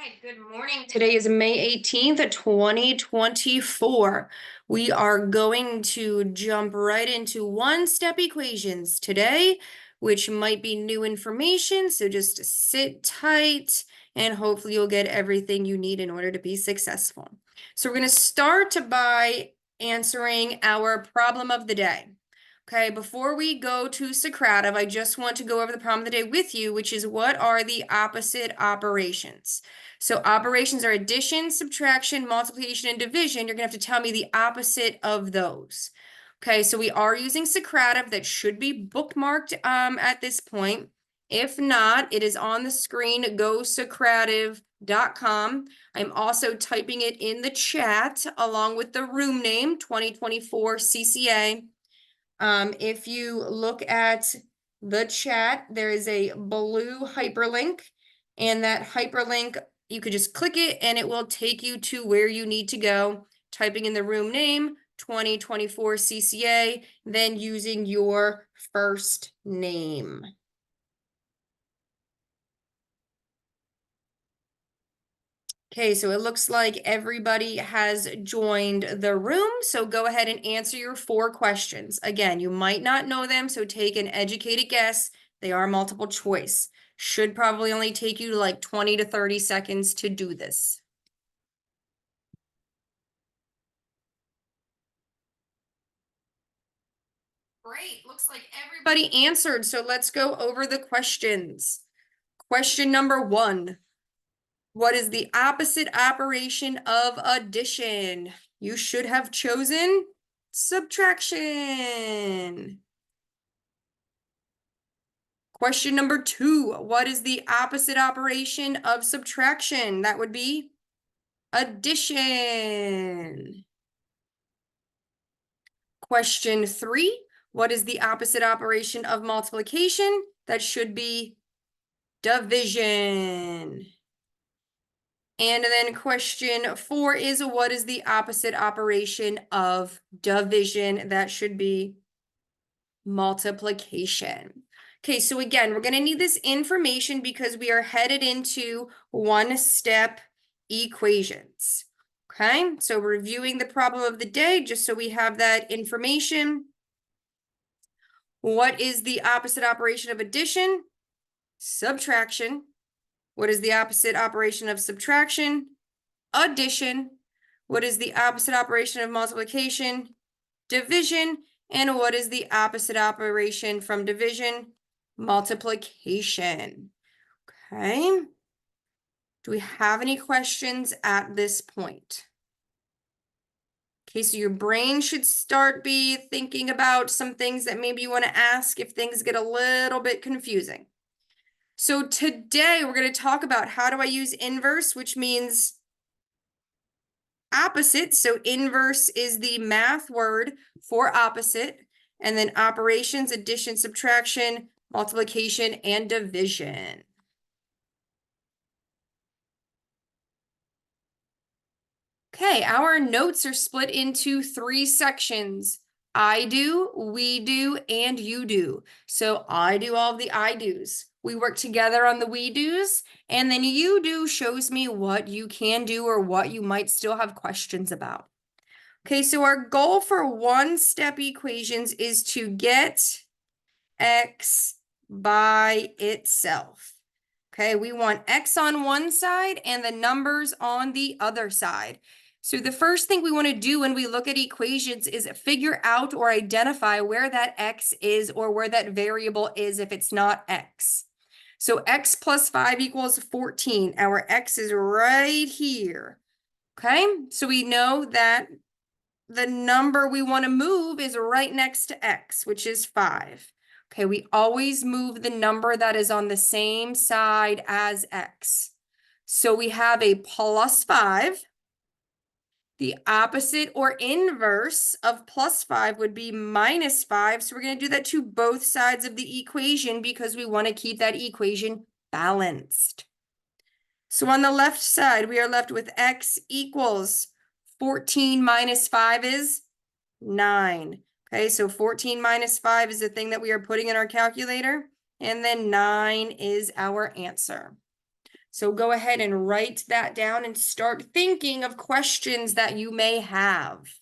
right, good morning. Today is May 18th, 2024. We are going to jump right into one-step equations today, which might be new information, so just sit tight and hopefully you'll get everything you need in order to be successful. So we're going to start by answering our problem of the day. Okay, before we go to Socrative, I just want to go over the problem of the day with you, which is what are the opposite operations? So operations are addition, subtraction, multiplication, and division. You're going to have to tell me the opposite of those. Okay, so we are using Socrative. That should be bookmarked at this point. If not, it is on the screen, gosocrative.com. I'm also typing it in the chat along with the room name, 2024 CCA. If you look at the chat, there is a blue hyperlink, and that hyperlink, you could just click it and it will take you to where you need to go, typing in the room name, 2024 CCA, then using your first name. Okay, so it looks like everybody has joined the room, so go ahead and answer your 4 questions. Again, you might not know them, so take an educated guess. They are multiple choice. Should probably only take you like 20 to 30 seconds to do this. Great, looks like everybody answered, so let's go over the questions. Question number 1. What is the opposite operation of addition? You should have chosen subtraction. Question number 2. What is the opposite operation of subtraction? That would be addition. Question 3. What is the opposite operation of multiplication? That should be division. And then question 4 is, what is the opposite operation of division? That should be multiplication. Okay, so again, we're going to need this information because we are headed into one-step equations. Okay, so reviewing the problem of the day, just so we have that information. What is the opposite operation of addition? Subtraction. What is the opposite operation of subtraction? Addition. What is the opposite operation of multiplication? Division. And what is the opposite operation from division? Multiplication. Okay. Do we have any questions at this point? Okay, so your brain should start be thinking about some things that maybe you want to ask if things get a little bit confusing. So today we're going to talk about how do I use inverse, which means opposite. So inverse is the math word for opposite. And then operations, addition, subtraction, multiplication, and division. Okay, our notes are split into 3 sections. I do, we do, and you do. So I do all of the I do's. We work together on the we do's, and then you do shows me what you can do or what you might still have questions about. Okay, so our goal for one-step equations is to get x by itself. Okay, we want x on one side and the numbers on the other side. So the first thing we want to do when we look at equations is figure out or identify where that x is or where that variable is if it's not x. So x plus 5 equals 14. Our x is right here. Okay, so we know that the number we want to move is right next to x, which is 5. Okay, we always move the number that is on the same side as x. So we have a plus 5. The opposite or inverse of plus 5 would be minus 5. So we're going to do that to both sides of the equation because we want to keep that equation balanced. So on the left side, we are left with x equals 14 minus 5 is 9. Okay, so 14 minus 5 is the thing that we are putting in our calculator. And then 9 is our answer. So go ahead and write that down and start thinking of questions that you may have.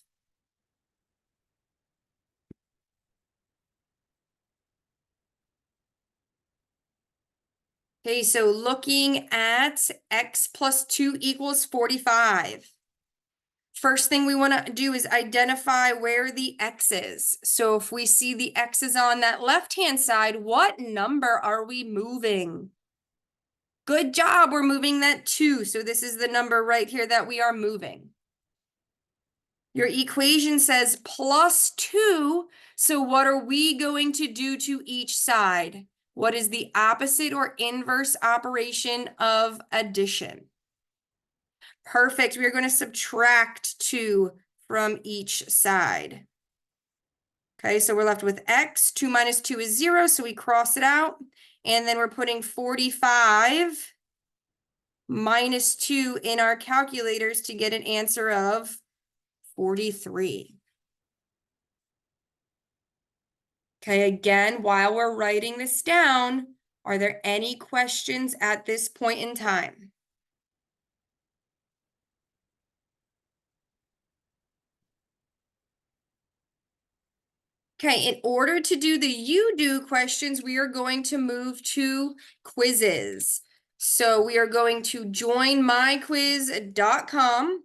Okay, so looking at x plus 2 equals 45. First thing we want to do is identify where the x is. So if we see the x is on that left-hand side, what number are we moving? Good job, we're moving that 2. So this is the number right here that we are moving. Your equation says plus 2, so what are we going to do to each side? What is the opposite or inverse operation of addition? Perfect, we are going to subtract 2 from each side. Okay, so we're left with x, 2 minus 2 is 0, so we cross it out. And then we're putting 45 minus 2 in our calculators to get an answer of 43. Okay, again, while we're writing this down, are there any questions at this point in time? Okay, in order to do the you do questions, we are going to move to quizzes. So we are going to joinmyquiz.com.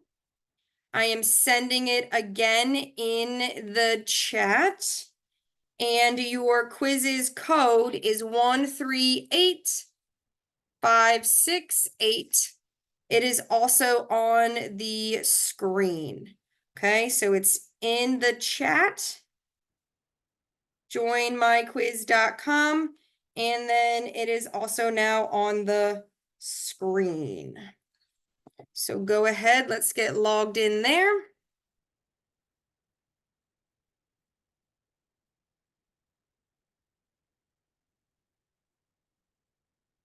I am sending it again in the chat. And your quizzes code is 138568. It is also on the screen. Okay, so it's in the chat. Joinmyquiz.com. And then it is also now on the screen. So go ahead, let's get logged in there.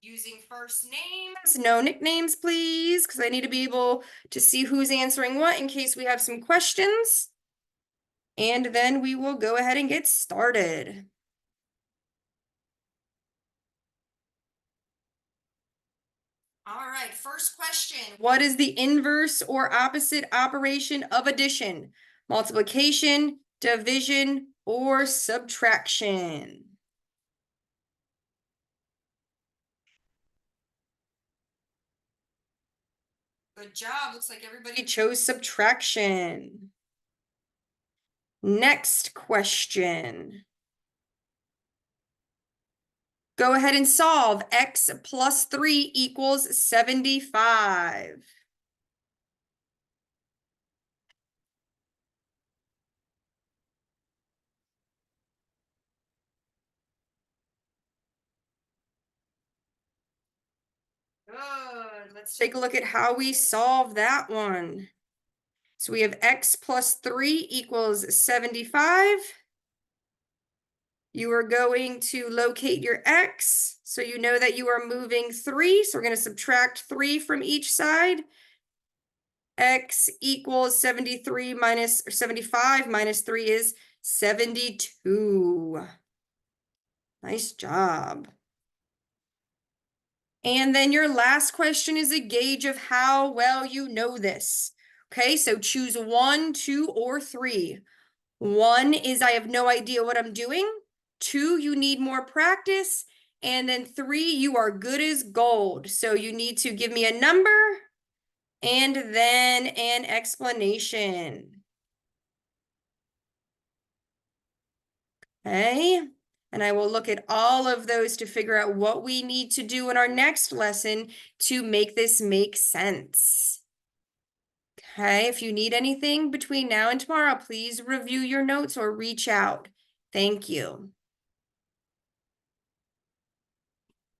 Using first names, no nicknames, please, because I need to be able to see who's answering what in case we have some questions. And then we will go ahead and get started. All right, first question. What is the inverse or opposite operation of addition? Multiplication, division, or subtraction? Good job. Looks like everybody chose subtraction. Next question. Go ahead and solve. X plus 3 equals 75. Good. Let's take a look at how we solve that one. So we have x plus 3 equals 75. You are going to locate your x. So you know that you are moving 3. So we're going to subtract 3 from each side. X equals 73 minus, or 75 minus 3 is 72. Nice job. And then your last question is a gauge of how well you know this. Okay, so choose 1, 2, or 3. 1 is I have no idea what I'm doing. 2, you need more practice. And then 3, you are good as gold. So you need to give me a number and then an explanation. Okay, and I will look at all of those to figure out what we need to do in our next lesson to make this make sense. Okay, if you need anything between now and tomorrow, please review your notes or reach out. Thank you.